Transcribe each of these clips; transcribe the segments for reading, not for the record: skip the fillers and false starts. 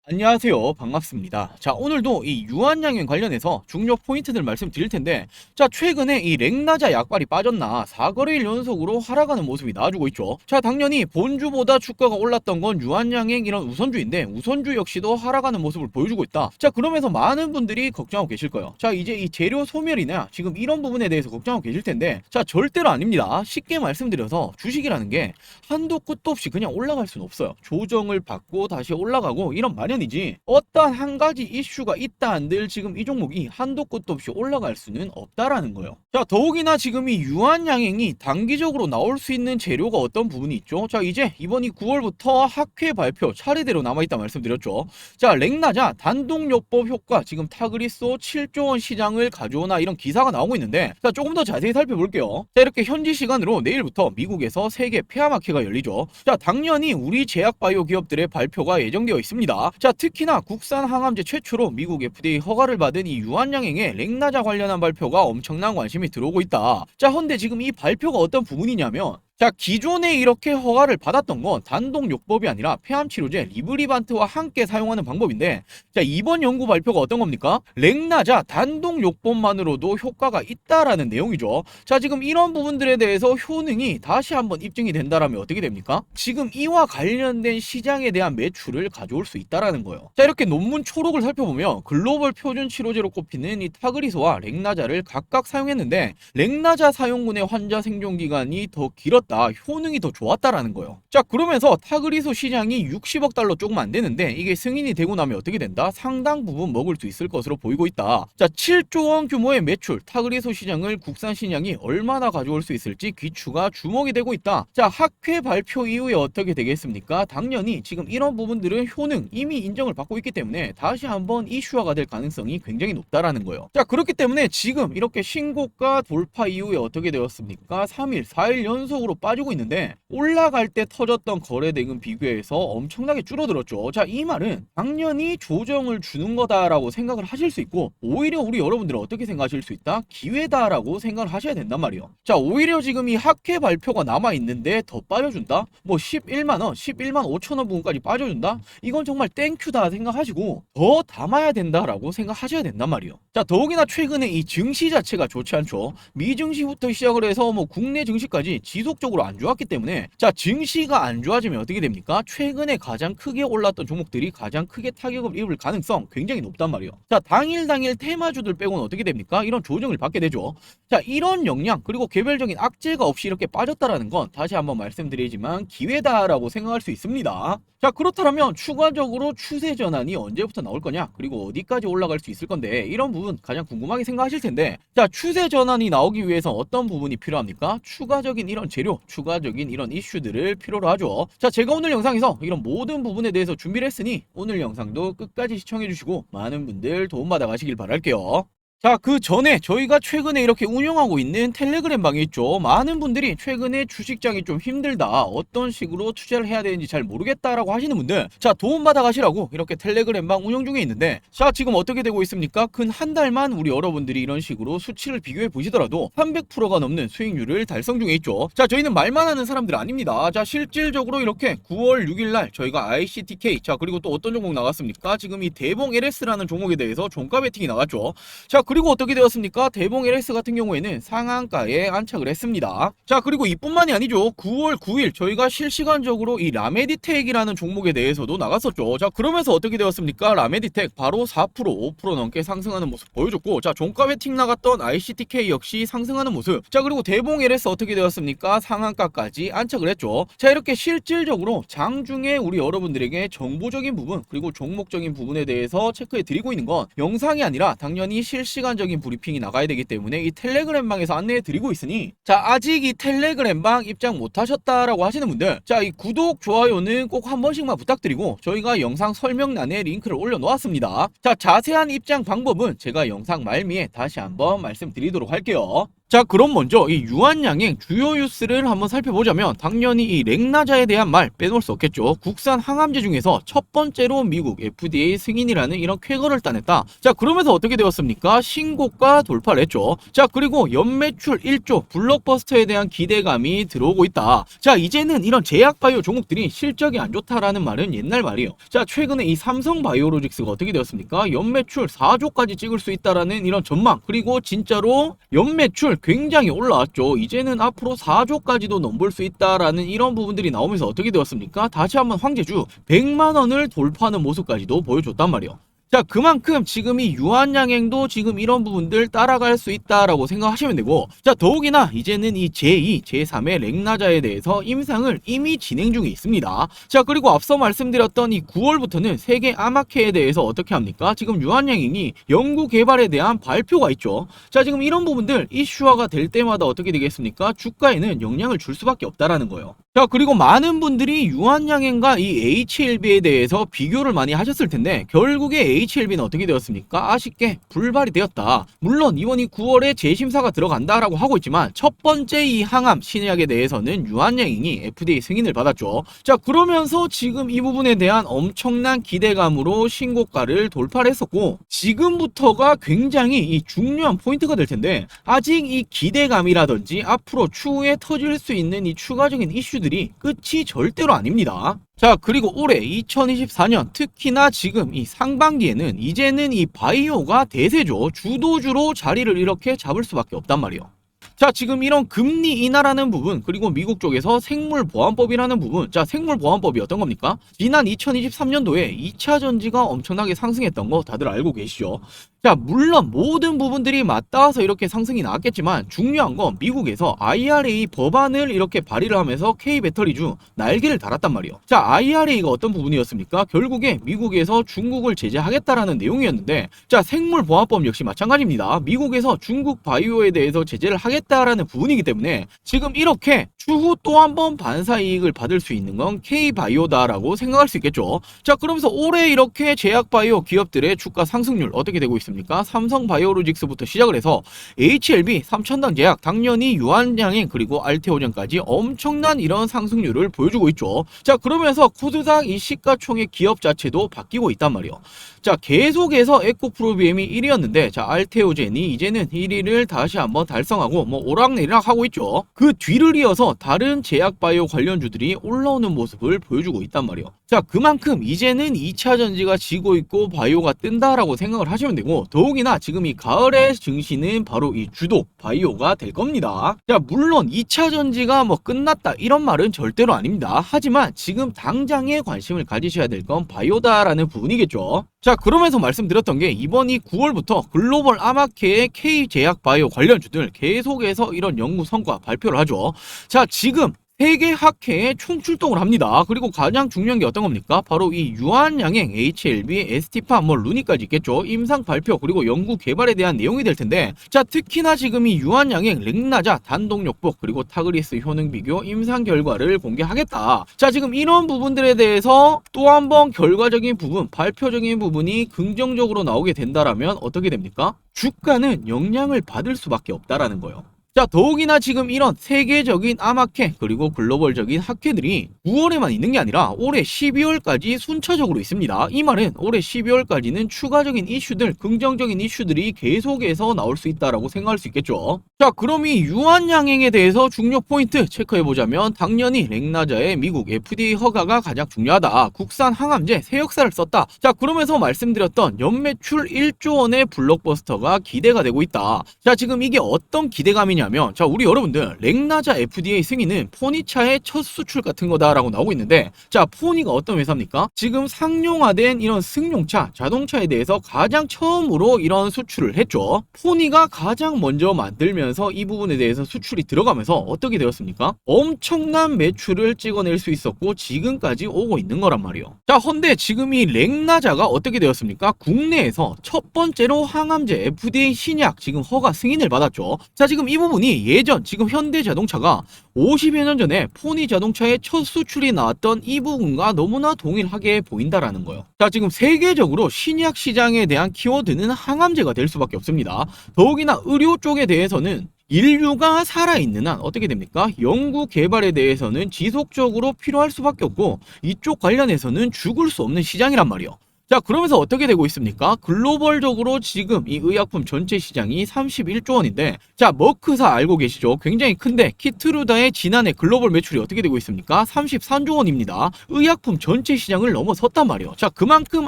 안녕하세요. 반갑습니다. 자, 오늘도 이 유한양행 관련해서 중요 포인트들 말씀드릴 텐데, 자, 최근에 이 렉나자 약발이 빠졌나 4거래일 연속으로 하락하는 모습이 나와주고 있죠. 자, 당연히 본주보다 주가가 올랐던 건 유한양행 이런 우선주인데, 우선주 역시도 하락하는 모습을 보여주고 있다. 자, 그러면서 많은 분들이 걱정하고 계실 거예요. 자, 이제 이 재료 소멸이나 지금 이런 부분에 대해서 걱정하고 계실 텐데, 자, 절대로 아닙니다. 쉽게 말씀드려서 주식이라는 게 한도 끝도 없이 그냥 올라갈 수는 없어요. 조정을 받고 다시 올라가고 이런 마련이지, 어떤 한 가지 이슈가 있다 한들 지금 이 종목이 한도 끝도 없이 올라갈 수는 없다라는 거예요. 자, 더욱이나 지금 이 유한양행이 단기적으로 나올 수 있는 재료가 어떤 부분이 있죠. 자, 이제 이번 이 9월부터 학회 발표 차례대로 남아있다 말씀드렸죠. 자, 렉나자 단독요법 효과 지금 타그리소 7조 원 시장을 가져오나 이런 기사가 나오고 있는데, 자, 조금 더 자세히 살펴볼게요. 자, 이렇게 현지 시간으로 내일부터 미국에서 세계 폐암학회가 열리죠. 자, 당연히 우리 제약바이오 기업들의 발표가 예정되어 있습니다. 자, 특히나 국산 항암제 최초로 미국 FDA 허가를 받은 이 유한양행의 렉나자 관련한 발표가 엄청난 관심이 들어오고 있다. 자, 헌데 지금 이 발표가 어떤 부분이냐면, 자, 기존에 이렇게 허가를 받았던 건 단독 요법이 아니라 폐암 치료제 리브리반트와 함께 사용하는 방법인데, 자, 이번 연구 발표가 어떤 겁니까? 렉나자 단독 요법만으로도 효과가 있다라는 내용이죠. 자, 지금 이런 부분들에 대해서 효능이 다시 한번 입증이 된다라면 어떻게 됩니까? 지금 이와 관련된 시장에 대한 매출을 가져올 수 있다라는 거예요. 자, 이렇게 논문 초록을 살펴보면 글로벌 표준 치료제로 꼽히는 이 타그리소와 렉나자를 각각 사용했는데, 렉나자 사용군의 환자 생존 기간이 더 길었다, 효능이 더 좋았다라는 거예요. 자, 그러면서 타그리소 시장이 60억 달러 조금 안 되는데, 이게 승인이 되고 나면 어떻게 된다? 상당 부분 먹을 수 있을 것으로 보이고 있다. 자, 7조 원 규모의 매출, 타그리소 시장을 국산 신약이 얼마나 가져올 수 있을지 귀추가 주목이 되고 있다. 자, 학회 발표 이후에 어떻게 되겠습니까? 당연히 지금 이런 부분들은 효능 이미 인정을 받고 있기 때문에 다시 한번 이슈화가 될 가능성이 굉장히 높다라는 거예요. 자, 그렇기 때문에 지금 이렇게 신고가 돌파 이후에 어떻게 되었습니까? 3일, 4일 연속으로 빠지고 있는데, 올라갈 때 터졌던 거래 대금 비교해서 엄청나게 줄어들었죠. 자, 이 말은 당연히 조정을 주는 거다라고 생각을 하실 수 있고, 오히려 우리 여러분들은 어떻게 생각하실 수 있다? 기회다라고 생각을 하셔야 된단 말이에요. 자, 오히려 지금 이 학회 발표가 남아 있는데 더 빠져준다? 뭐 11만 원, 11만 5천 원 부분까지 빠져준다? 이건 정말 땡큐다 생각하시고 더 담아야 된다라고 생각하셔야 된단 말이에요. 자, 더욱이나 최근에 이 증시 자체가 좋지 않죠. 미증시부터 시작을 해서 뭐 국내 증시까지 지속적으로 안 좋았기 때문에, 자, 증시가 안 좋아지면 어떻게 됩니까? 최근에 가장 크게 올랐던 종목들이 가장 크게 타격을 입을 가능성 굉장히 높단 말이에요. 자, 당일 테마주들 빼고는 어떻게 됩니까? 이런 조정을 받게 되죠. 자, 이런 역량 그리고 개별적인 악재가 없이 이렇게 빠졌다라는 건 다시 한번 말씀드리지만 기회다라고 생각할 수 있습니다. 자, 그렇다면 추가적으로 추세 전환이 언제부터 나올 거냐, 그리고 어디까지 올라갈 수 있을 건데, 이런 부분 가장 궁금하게 생각하실 텐데, 자, 추세 전환이 나오기 위해서 어떤 부분이 필요합니까? 추가적인 이런 재료, 추가적인 이런 이슈들을 필요로 하죠. 자, 제가 오늘 영상에서 이런 모든 부분에 대해서 준비를 했으니 오늘 영상도 끝까지 시청해 주시고 많은 분들 도움받아 가시길 바랄게요. 자, 그 전에 저희가 최근에 이렇게 운영하고 있는 텔레그램 방이 있죠. 많은 분들이 최근에 주식장이 좀 힘들다, 어떤 식으로 투자를 해야 되는지 잘 모르겠다라고 하시는 분들, 자, 도움받아 가시라고 이렇게 텔레그램 방 운영 중에 있는데, 자, 지금 어떻게 되고 있습니까? 근 한 달만 우리 여러분들이 이런 식으로 수치를 비교해 보시더라도 300%가 넘는 수익률을 달성 중에 있죠. 자, 저희는 말만 하는 사람들 아닙니다. 자, 실질적으로 이렇게 9월 6일날 저희가 ICTK, 자, 그리고 또 어떤 종목 나갔습니까? 지금 이 대봉 LS라는 종목에 대해서 종가 베팅이 나갔죠. 자, 그리고 어떻게 되었습니까? 대봉 LS 같은 경우에는 상한가에 안착을 했습니다. 자, 그리고 이뿐만이 아니죠. 9월 9일 저희가 실시간적으로 이 라메디텍이라는 종목에 대해서도 나갔었죠. 자, 그러면서 어떻게 되었습니까? 라메디텍 바로 4%, 5% 넘게 상승하는 모습 보여줬고, 자, 종가 베팅 나갔던 ICTK 역시 상승하는 모습. 자, 그리고 대봉 LS 어떻게 되었습니까? 상한가까지 안착을 했죠. 자, 이렇게 실질적으로 장중에 우리 여러분들에게 정보적인 부분 그리고 종목적인 부분에 대해서 체크해 드리고 있는 건 영상이 아니라 당연히 실시간적인 브리핑이 나가야 되기 때문에 이 텔레그램 방에서 안내해 드리고 있으니, 자, 아직 이 텔레그램 방 입장 못 하셨다라고 하시는 분들, 자, 이 구독, 좋아요는 꼭 한 번씩만 부탁드리고 저희가 영상 설명란에 링크를 올려 놓았습니다. 자, 자세한 입장 방법은 제가 영상 말미에 다시 한번 말씀드리도록 할게요. 자, 그럼 먼저 이 유한양행 주요 뉴스를 한번 살펴보자면 당연히 이 렉나자에 대한 말 빼놓을 수 없겠죠. 국산 항암제 중에서 첫 번째로 미국 FDA 승인이라는 이런 쾌거를 따냈다. 자, 그러면서 어떻게 되었습니까? 신고가 돌파를 했죠. 자, 그리고 연매출 1조 블록버스터에 대한 기대감이 들어오고 있다. 자, 이제는 이런 제약바이오 종목들이 실적이 안 좋다라는 말은 옛날 말이에요. 자, 최근에 이 삼성바이오로직스가 어떻게 되었습니까? 연매출 4조까지 찍을 수 있다라는 이런 전망, 그리고 진짜로 연매출 굉장히 올라왔죠. 이제는 앞으로 4조까지도 넘볼 수 있다라는 이런 부분들이 나오면서 어떻게 되었습니까? 다시 한번 황제주 100만 원을 돌파하는 모습까지도 보여줬단 말이에요. 자, 그만큼 지금 이 유한양행도 지금 이런 부분들 따라갈 수 있다라고 생각하시면 되고, 자, 더욱이나 이제는 이 제2, 제3의 렉나자에 대해서 임상을 이미 진행 중에 있습니다. 자, 그리고 앞서 말씀드렸던 이 9월부터는 세계 암학회에 대해서 어떻게 합니까? 지금 유한양행이 연구 개발에 대한 발표가 있죠. 자, 지금 이런 부분들 이슈화가 될 때마다 어떻게 되겠습니까? 주가에는 영향을 줄 수밖에 없다라는 거예요. 자, 그리고 많은 분들이 유한양행과 이 HLB에 대해서 비교를 많이 하셨을 텐데 결국에 HLB는 어떻게 되었습니까? 아쉽게 불발이 되었다. 물론 이번이 9월에 재심사가 들어간다라고 하고 있지만 첫 번째 이 항암 신약에 대해서는 유한양행이 FDA 승인을 받았죠. 자, 그러면서 지금 이 부분에 대한 엄청난 기대감으로 신고가를 돌파를 했었고, 지금부터가 굉장히 이 중요한 포인트가 될 텐데 아직 이 기대감이라든지 앞으로 추후에 터질 수 있는 이 추가적인 이슈들이 끝이 절대로 아닙니다. 자, 그리고 올해 2024년 특히나 지금 이 상반기에는 이제는 이 바이오가 대세죠. 주도주로 자리를 이렇게 잡을 수밖에 없단 말이에요. 자, 지금 이런 금리 인하라는 부분, 그리고 미국 쪽에서 생물보안법이라는 부분. 자, 생물보안법이 어떤 겁니까? 지난 2023년도에 2차 전지가 엄청나게 상승했던 거 다들 알고 계시죠? 자, 물론 모든 부분들이 맞닿아서 이렇게 상승이 나왔겠지만 중요한 건 미국에서 IRA 법안을 이렇게 발의를 하면서 K배터리주 날개를 달았단 말이에요. 자, IRA가 어떤 부분이었습니까? 결국에 미국에서 중국을 제재하겠다라는 내용이었는데, 자, 생물보안법 역시 마찬가지입니다. 미국에서 중국 바이오에 대해서 제재를 하겠다라는 부분이기 때문에 지금 이렇게 추후 또 한 번 반사이익을 받을 수 있는 건 K바이오다라고 생각할 수 있겠죠. 자, 그러면서 올해 이렇게 제약바이오 기업들의 주가 상승률 어떻게 되고 있습니까? 삼성바이오로직스부터 시작을 해서 HLB, 삼천당 제약, 당연히 유한양행, 그리고 알테오젠까지 엄청난 이런 상승률을 보여주고 있죠. 자, 그러면서 코스닥 이 시가총액 기업 자체도 바뀌고 있단 말이에요. 자, 계속해서 에코프로비엠이 1위였는데 자, 알테오젠이 이제는 1위를 다시 한번 달성하고 뭐 오락내리락 하고 있죠. 그 뒤를 이어서 다른 제약바이오 관련주들이 올라오는 모습을 보여주고 있단 말이에요. 자, 그만큼 이제는 2차 전지가 지고 있고 바이오가 뜬다라고 생각을 하시면 되고, 더욱이나 지금 이 가을의 증시는 바로 이 주도 바이오가 될 겁니다. 자, 물론 2차 전지가 뭐 끝났다 이런 말은 절대로 아닙니다. 하지만 지금 당장에 관심을 가지셔야 될 건 바이오다라는 부분이겠죠. 자, 그러면서 말씀드렸던 게 이번이 9월부터 글로벌 암학회의 K제약바이오 관련주들 계속해서 이런 연구 성과 발표를 하죠. 자, 지금 세계 학회에 총출동을 합니다. 그리고 가장 중요한 게 어떤 겁니까? 바로 이 유한양행, HLB, ST파, 뭐 루니까지 있겠죠. 임상 발표 그리고 연구 개발에 대한 내용이 될 텐데, 자, 특히나 지금 이 유한양행, 렉나자, 단독요법 그리고 타그리스 효능 비교 임상 결과를 공개하겠다. 자, 지금 이런 부분들에 대해서 또 한 번 결과적인 부분, 발표적인 부분이 긍정적으로 나오게 된다라면 어떻게 됩니까? 주가는 영향을 받을 수밖에 없다라는 거예요. 자, 더욱이나 지금 이런 세계적인 암학회 그리고 글로벌적인 학회들이 9월에만 있는 게 아니라 올해 12월까지 순차적으로 있습니다. 이 말은 올해 12월까지는 추가적인 이슈들, 긍정적인 이슈들이 계속해서 나올 수 있다라고 생각할 수 있겠죠. 자, 그럼 이 유한양행에 대해서 중요 포인트 체크해보자면 당연히 렉나자의 미국 FDA 허가가 가장 중요하다. 국산 항암제 새 역사를 썼다. 자, 그러면서 말씀드렸던 연매출 1조 원의 블록버스터가 기대가 되고 있다. 자, 지금 이게 어떤 기대감이냐 면, 자, 우리 여러분들 렉나자 FDA 승인은 포니차의 첫 수출 같은 거다라고 나오고 있는데, 자, 포니가 어떤 회사입니까? 지금 상용화된 이런 승용차, 자동차에 대해서 가장 처음으로 이런 수출을 했죠. 포니가 가장 먼저 만들면서 이 부분에 대해서 수출이 들어가면서 어떻게 되었습니까? 엄청난 매출을 찍어낼 수 있었고 지금까지 오고 있는 거란 말이에요. 자, 헌데 지금 이 렉나자가 어떻게 되었습니까? 국내에서 첫 번째로 항암제 FDA 신약 지금 허가 승인을 받았죠. 자, 지금 이 부분이 예전 지금 현대자동차가 50여 년 전에 포니 자동차의 첫 수출이 나왔던 이 부분과 너무나 동일하게 보인다라는 거예요. 자, 지금 세계적으로 신약 시장에 대한 키워드는 항암제가 될 수밖에 없습니다. 더욱이나 의료 쪽에 대해서는 인류가 살아있는 한 어떻게 됩니까? 연구 개발에 대해서는 지속적으로 필요할 수밖에 없고 이쪽 관련해서는 죽을 수 없는 시장이란 말이요. 자, 그러면서 어떻게 되고 있습니까? 글로벌적으로 지금 이 의약품 전체 시장이 31조 원인데, 자, 머크사 알고 계시죠? 굉장히 큰데 키트루다의 지난해 글로벌 매출이 어떻게 되고 있습니까? 33조 원입니다. 의약품 전체 시장을 넘어섰단 말이에요. 자, 그만큼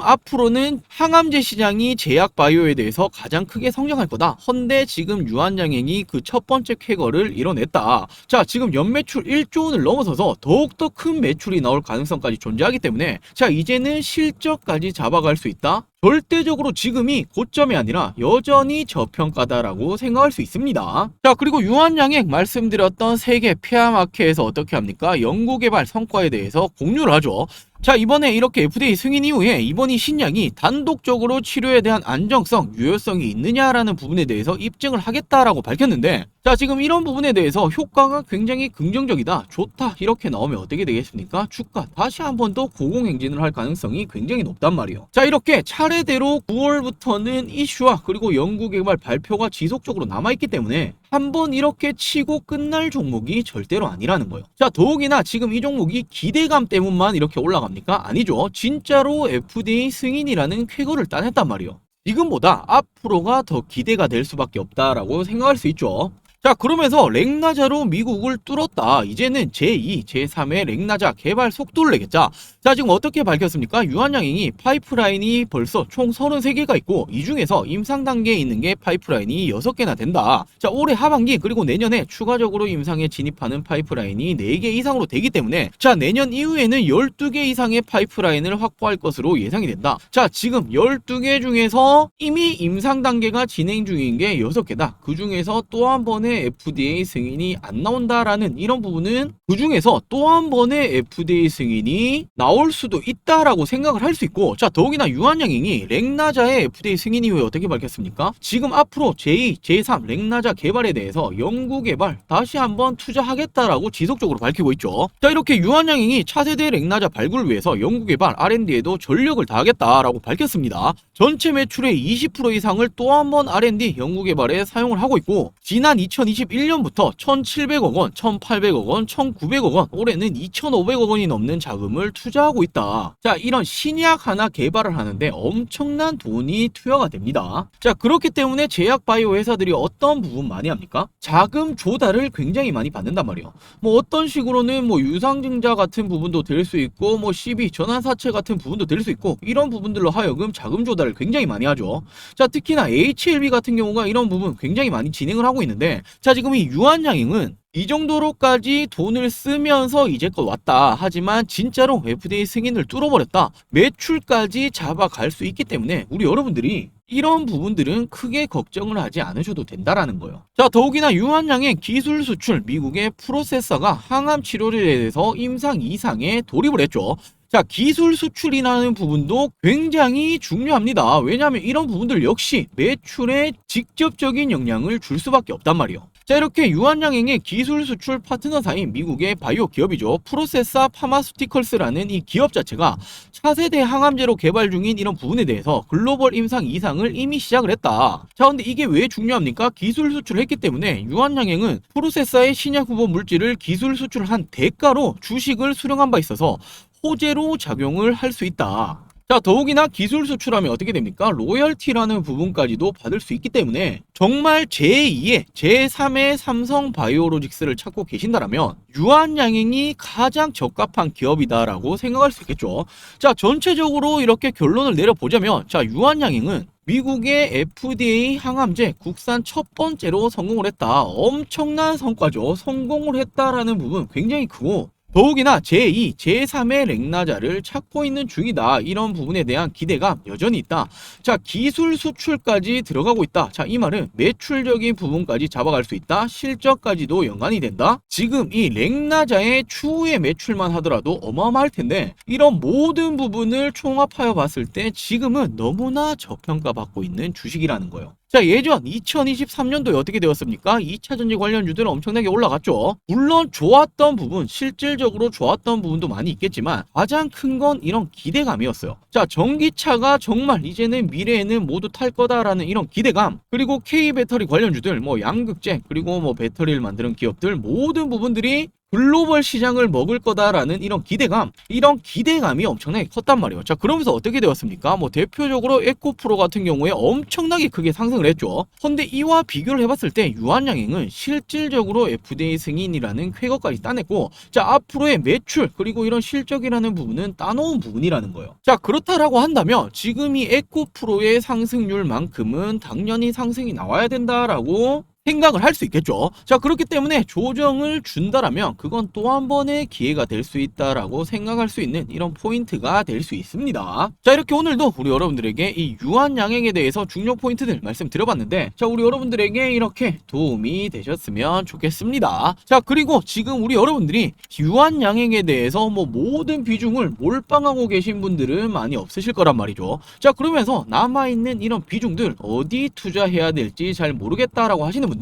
앞으로는 항암제 시장이 제약 바이오에 대해서 가장 크게 성장할 거다. 헌데 지금 유한양행이 그 첫 번째 쾌거를 이뤄냈다. 자, 지금 연매출 1조 원을 넘어서서 더욱더 큰 매출이 나올 가능성까지 존재하기 때문에, 자, 이제는 실적까지 잡아갈 수 있다? 절대적으로 지금이 고점이 아니라 여전히 저평가다라고 생각할 수 있습니다. 자, 그리고 유한양행 말씀드렸던 세계 폐암학회에서 어떻게 합니까? 연구개발 성과에 대해서 공유를 하죠. 자, 이번에 이렇게 FDA 승인 이후에 이번 이 신약이 단독적으로 치료에 대한 안정성, 유효성이 있느냐라는 부분에 대해서 입증을 하겠다라고 밝혔는데, 자, 지금 이런 부분에 대해서 효과가 굉장히 긍정적이다, 좋다 이렇게 나오면 어떻게 되겠습니까? 주가 다시 한 번 더 고공행진을 할 가능성이 굉장히 높단 말이에요. 자, 이렇게 차례대로 9월부터는 이슈와 그리고 연구개발 발표가 지속적으로 남아있기 때문에 한번 이렇게 치고 끝날 종목이 절대로 아니라는 거예요. 자, 더욱이나 지금 이 종목이 기대감 때문만 이렇게 올라갑니까? 아니죠. 진짜로 FDA 승인이라는 쾌거를 따냈단 말이에요. 지금보다 앞으로가 더 기대가 될 수밖에 없다라고 생각할 수 있죠. 자, 그러면서 렉나자로 미국을 뚫었다. 이제는 제2, 제3의 렉나자 개발 속도를 내겠자. 자, 지금 어떻게 밝혔습니까? 유한양행이 파이프라인이 벌써 총 33개가 있고 이 중에서 임상 단계에 있는 게 파이프라인이 6개나 된다. 자, 올해 하반기 그리고 내년에 추가적으로 임상에 진입하는 파이프라인이 4개 이상으로 되기 때문에, 자, 내년 이후에는 12개 이상의 파이프라인을 확보할 것으로 예상이 된다. 자, 지금 12개 중에서 이미 임상 단계가 진행 중인 게 6개다. 그 중에서 또 한 번의 FDA 승인이 안 나온다라는 이런 부분은 그 중에서 또 한 번의 FDA 승인이 나올 수도 있다라고 생각을 할 수 있고, 자, 더욱이나 유한양행이 렉나자의 FDA 승인 이후에 어떻게 밝혔습니까? 지금 앞으로 제2, 제3 렉나자 개발에 대해서 연구개발 다시 한번 투자하겠다라고 지속적으로 밝히고 있죠. 자, 이렇게 유한양행이 차세대 렉나자 발굴을 위해서 연구개발 R&D에도 전력을 다하겠다라고 밝혔습니다. 전체 매출의 20% 이상을 또 한 번 R&D 연구개발에 사용을 하고 있고, 지난 2021년부터 1,700억 원, 1,800억 원, 1,900억 원, 올해는 2,500억 원이 넘는 자금을 투자하고 있다. 자, 이런 신약 하나 개발을 하는데 엄청난 돈이 투여가 됩니다. 자, 그렇기 때문에 제약 바이오 회사들이 어떤 부분 많이 합니까? 자금 조달을 굉장히 많이 받는단 말이에요. 뭐 어떤 식으로는 뭐 유상증자 같은 부분도 될 수 있고, 뭐 CB 전환사채 같은 부분도 될 수 있고, 이런 부분들로 하여금 자금 조달을 굉장히 많이 하죠. 자, 특히나 HLB 같은 경우가 이런 부분 굉장히 많이 진행을 하고 있는데, 자, 지금 이 유한양행은 이 정도로까지 돈을 쓰면서 이제껏 왔다. 하지만 진짜로 FDA 승인을 뚫어버렸다. 매출까지 잡아갈 수 있기 때문에 우리 여러분들이 이런 부분들은 크게 걱정을 하지 않으셔도 된다라는 거예요. 자, 더욱이나 유한양행 기술 수출, 미국의 프로세서가 항암 치료에 대해서 임상 2상에 돌입을 했죠. 자, 기술 수출이라는 부분도 굉장히 중요합니다. 왜냐하면 이런 부분들 역시 매출에 직접적인 영향을 줄 수밖에 없단 말이에요. 자, 이렇게 유한양행의 기술 수출 파트너사인 미국의 바이오 기업이죠. 프로세사 파마스티컬스라는 이 기업 자체가 차세대 항암제로 개발 중인 이런 부분에 대해서 글로벌 임상 2상을 이미 시작을 했다. 자, 근데 이게 왜 중요합니까? 기술 수출을 했기 때문에 유한양행은 프로세사의 신약 후보 물질을 기술 수출한 대가로 주식을 수령한 바 있어서 호재로 작용을 할 수 있다. 자, 더욱이나 기술 수출하면 어떻게 됩니까? 로열티라는 부분까지도 받을 수 있기 때문에 정말 제2의 제3의 삼성 바이오로직스를 찾고 계신다라면 유한양행이 가장 적합한 기업이다라고 생각할 수 있겠죠. 자, 전체적으로 이렇게 결론을 내려보자면, 자, 유한양행은 미국의 FDA 항암제 국산 첫 번째로 성공을 했다. 엄청난 성과죠. 성공을 했다라는 부분 굉장히 크고, 더욱이나 제2, 제3의 렉나자를 찾고 있는 중이다. 이런 부분에 대한 기대가 여전히 있다. 자, 기술 수출까지 들어가고 있다. 자, 이 말은 매출적인 부분까지 잡아갈 수 있다. 실적까지도 연관이 된다. 지금 이 렉나자의 추후의 매출만 하더라도 어마어마할 텐데, 이런 모든 부분을 총합하여 봤을 때 지금은 너무나 저평가받고 있는 주식이라는 거예요. 자, 예전 2023년도에 어떻게 되었습니까? 2차 전지 관련주들은 엄청나게 올라갔죠. 물론 좋았던 부분, 실질적으로 좋았던 부분도 많이 있겠지만 가장 큰 건 이런 기대감이었어요. 자, 전기차가 정말 이제는 미래에는 모두 탈 거다라는 이런 기대감, 그리고 K배터리 관련주들, 뭐 양극재, 그리고 뭐 배터리를 만드는 기업들 모든 부분들이 글로벌 시장을 먹을 거다라는 이런 기대감이 엄청나게 컸단 말이에요. 자, 그러면서 어떻게 되었습니까? 뭐 대표적으로 에코프로 같은 경우에 엄청나게 크게 상승을 했죠. 근데 이와 비교를 해봤을 때 유한양행은 실질적으로 FDA 승인이라는 쾌거까지 따냈고, 자, 앞으로의 매출 그리고 이런 실적이라는 부분은 따놓은 부분이라는 거예요. 자, 그렇다라고 한다면 지금 이 에코프로의 상승률만큼은 당연히 상승이 나와야 된다라고 생각을 할 수 있겠죠. 자, 그렇기 때문에 조정을 준다라면 그건 또 한 번의 기회가 될 수 있다라고 생각할 수 있는 이런 포인트가 될 수 있습니다. 자, 이렇게 오늘도 우리 여러분들에게 이 유한양행에 대해서 중요 포인트들 말씀드려봤는데, 자, 우리 여러분들에게 이렇게 도움이 되셨으면 좋겠습니다. 자, 그리고 지금 우리 여러분들이 유한양행에 대해서 뭐 모든 비중을 몰빵하고 계신 분들은 많이 없으실 거란 말이죠. 자, 그러면서 남아있는 이런 비중들 어디 투자해야 될지 잘 모르겠다라고 하시는 분들,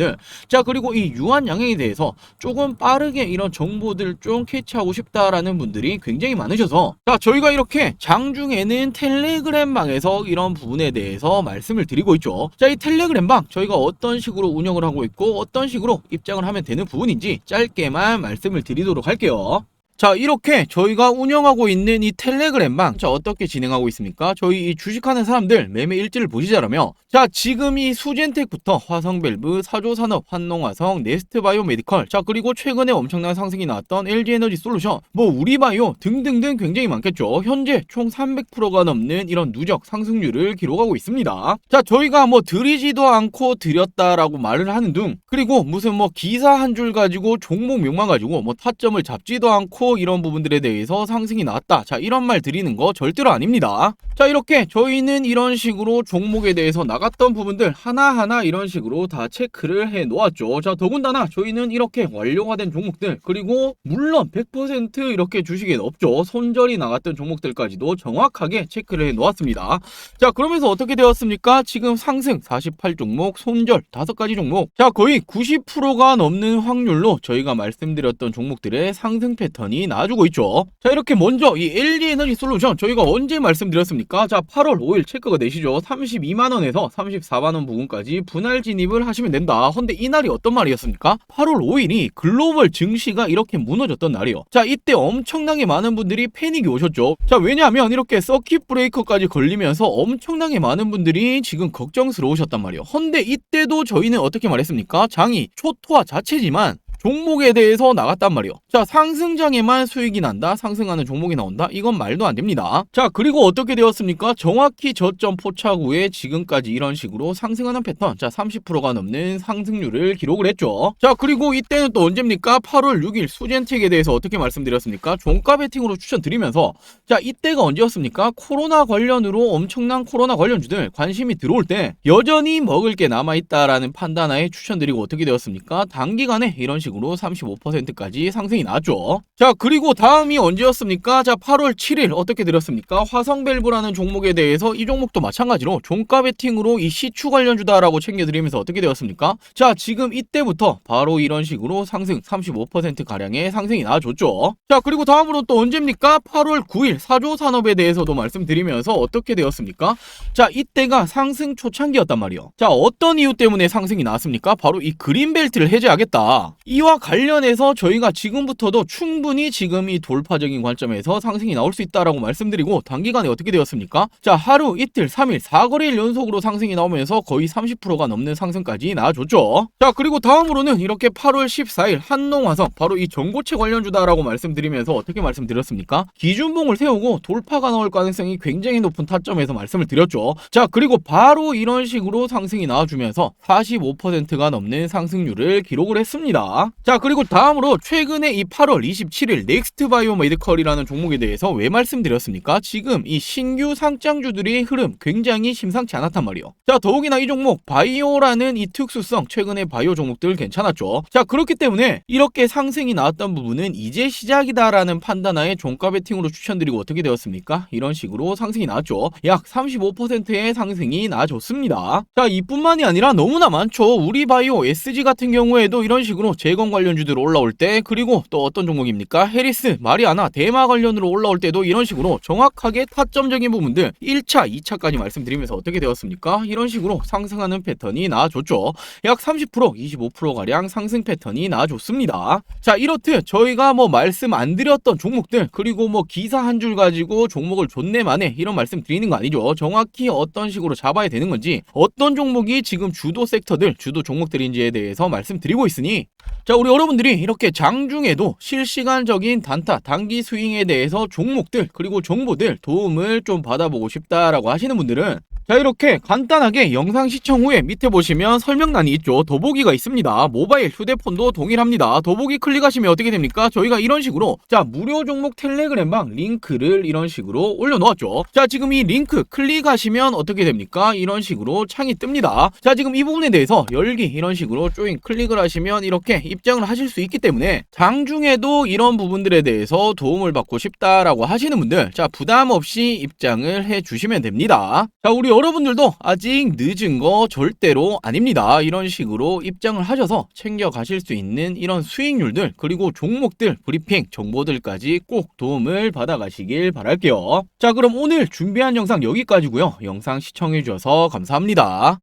자, 그리고 이 유한양행에 대해서 조금 빠르게 이런 정보들 좀 캐치하고 싶다라는 분들이 굉장히 많으셔서, 자, 저희가 이렇게 장중에는 텔레그램방에서 이런 부분에 대해서 말씀을 드리고 있죠. 자, 이 텔레그램방 저희가 어떤 식으로 운영을 하고 있고 어떤 식으로 입장을 하면 되는 부분인지 짧게만 말씀을 드리도록 할게요. 자, 이렇게 저희가 운영하고 있는 이 텔레그램방, 자, 어떻게 진행하고 있습니까? 저희 이 주식하는 사람들 매매 일지를 보시자라며, 자, 지금 이 수젠텍부터 화성밸브, 사조산업, 환농화성, 네스트바이오메디컬, 자, 그리고 최근에 엄청난 상승이 나왔던 LG에너지솔루션, 뭐 우리바이오 등등등 굉장히 많겠죠. 현재 총 300%가 넘는 이런 누적 상승률을 기록하고 있습니다. 자, 저희가 뭐 드리지도 않고 드렸다라고 말을 하는 등, 그리고 무슨 뭐 기사 한 줄 가지고 종목명만 가지고 뭐 타점을 잡지도 않고 이런 부분들에 대해서 상승이 나왔다, 자, 이런 말 드리는 거 절대로 아닙니다. 자, 이렇게 저희는 이런 식으로 종목에 대해서 나갔던 부분들 하나하나 이런 식으로 다 체크를 해 놓았죠. 자, 더군다나 저희는 이렇게 완료가 된 종목들, 그리고 물론 100% 이렇게 주식에 없죠. 손절이 나갔던 종목들까지도 정확하게 체크를 해 놓았습니다. 자, 그러면서 어떻게 되었습니까? 지금 상승 48종목, 손절 5가지 종목, 자, 거의 90%가 넘는 확률로 저희가 말씀드렸던 종목들의 상승 패턴이 나와주고 있죠. 자, 이렇게 먼저 이 LG에너지솔루션 저희가 언제 말씀드렸습니까? 자, 8월 5일 체크가 되시죠. 32만원에서 34만원 부분까지 분할 진입을 하시면 된다. 근데 이날이 어떤 말이었습니까? 8월 5일이 글로벌 증시가 이렇게 무너졌던 날이요. 자, 이때 엄청나게 많은 분들이 패닉이 오셨죠. 자, 왜냐하면 이렇게 서킷 브레이커까지 걸리면서 엄청나게 많은 분들이 지금 걱정스러우셨단 말이에요. 근데 이때도 저희는 어떻게 말했습니까? 장이 초토화 자체지만 종목에 대해서 나갔단 말이에요. 자, 상승장에만 수익이 난다, 상승하는 종목이 나온다, 이건 말도 안 됩니다. 자, 그리고 어떻게 되었습니까? 정확히 저점 포착 후에 지금까지 이런 식으로 상승하는 패턴, 자, 30%가 넘는 상승률을 기록을 했죠. 자, 그리고 이때는 또 언제입니까? 8월 6일 수젠텍에 대해서 어떻게 말씀드렸습니까? 종가 베팅으로 추천드리면서, 자, 이때가 언제였습니까? 코로나 관련으로 엄청난 코로나 관련주들 관심이 들어올 때 여전히 먹을 게 남아있다라는 판단하에 추천드리고 어떻게 되었습니까? 단기간에 이런 식으로 35%까지 상승이 나왔죠. 자, 그리고 다음이 언제였습니까? 자, 8월 7일 어떻게 드렸습니까? 화성밸브라는 종목에 대해서 이 종목도 마찬가지로 종가 베팅으로 이 시추 관련주다라고 챙겨드리면서 어떻게 되었습니까? 자, 지금 이때부터 바로 이런 식으로 상승 35%가량의 상승이 나와줬죠. 자, 그리고 다음으로 또 언제입니까? 8월 9일 사조산업에 대해서도 말씀드리면서 어떻게 되었습니까? 자, 이때가 상승 초창기였단 말이에요. 자, 어떤 이유 때문에 상승이 나왔습니까? 바로 이 그린벨트를 해제하겠다, 이와 관련해서 저희가 지금부터도 충분히 지금 이 돌파적인 관점에서 상승이 나올 수 있다라고 말씀드리고, 단기간에 어떻게 되었습니까? 자, 하루, 이틀, 3일, 4거래일 연속으로 상승이 나오면서 거의 30%가 넘는 상승까지 나와줬죠. 자, 그리고 다음으로는 이렇게 8월 14일 한농화성, 바로 이 전고체 관련주다라고 말씀드리면서 어떻게 말씀드렸습니까? 기준봉을 세우고 돌파가 나올 가능성이 굉장히 높은 타점에서 말씀을 드렸죠. 자, 그리고 바로 이런 식으로 상승이 나와주면서 45%가 넘는 상승률을 기록을 했습니다. 자, 그리고 다음으로 최근에 이 8월 27일 넥스트 바이오 메디컬이라는 종목에 대해서 왜 말씀드렸습니까? 지금 이 신규 상장주들의 흐름 굉장히 심상치 않았단 말이에요. 자, 더욱이나 이 종목 바이오라는 이 특수성, 최근에 바이오 종목들 괜찮았죠. 자, 그렇기 때문에 이렇게 상승이 나왔던 부분은 이제 시작이다라는 판단하에 종가 베팅으로 추천드리고 어떻게 되었습니까? 이런 식으로 상승이 나왔죠. 약 35%의 상승이 나와줬습니다. 자, 이뿐만이 아니라 너무나 많죠. 우리 바이오 SG 같은 경우에도 이런 식으로 재건 관련주들 올라올 때, 그리고 또 어떤 종목입니까? 해리스, 마리아나, 대마 관련으로 올라올 때도 이런 식으로 정확하게 타점적인 부분들 1차, 2차까지 말씀드리면서 어떻게 되었습니까? 이런 식으로 상승하는 패턴이 나와줬죠. 약 30%, 25%가량 상승 패턴이 나와줬습니다. 자, 이렇듯 저희가 뭐 말씀 안 드렸던 종목들, 그리고 뭐 기사 한 줄 가지고 종목을 존내만해 이런 말씀 드리는 거 아니죠. 정확히 어떤 식으로 잡아야 되는 건지, 어떤 종목이 지금 주도 섹터들, 주도 종목들인지에 대해서 말씀드리고 있으니, 자, 우리 여러분들이 이렇게 장중에도 실시간적인 단타, 단기 스윙에 대해서 종목들, 그리고 정보들 도움을 좀 받아보고 싶다라고 하시는 분들은, 자, 이렇게 간단하게 영상 시청 후에 밑에 보시면 설명란이 있죠. 더보기가 있습니다. 모바일, 휴대폰도 동일합니다. 더보기 클릭하시면 어떻게 됩니까? 저희가 이런 식으로, 자, 무료 종목 텔레그램방 링크를 이런 식으로 올려놓았죠. 자, 지금 이 링크 클릭하시면 어떻게 됩니까? 이런 식으로 창이 뜹니다. 자, 지금 이 부분에 대해서 열기 이런 식으로 조인 클릭을 하시면 이렇게 입장을 하실 수 있기 때문에, 장중에도 이런 부분들에 대해서 도움을 받고 싶다라고 하시는 분들, 자, 부담 없이 입장을 해 주시면 됩니다. 자, 우리 여러분들도 아직 늦은 거 절대로 아닙니다. 이런 식으로 입장을 하셔서 챙겨 가실 수 있는 이런 수익률들, 그리고 종목들 브리핑 정보들까지 꼭 도움을 받아 가시길 바랄게요. 자, 그럼 오늘 준비한 영상 여기까지고요. 영상 시청해 주셔서 감사합니다.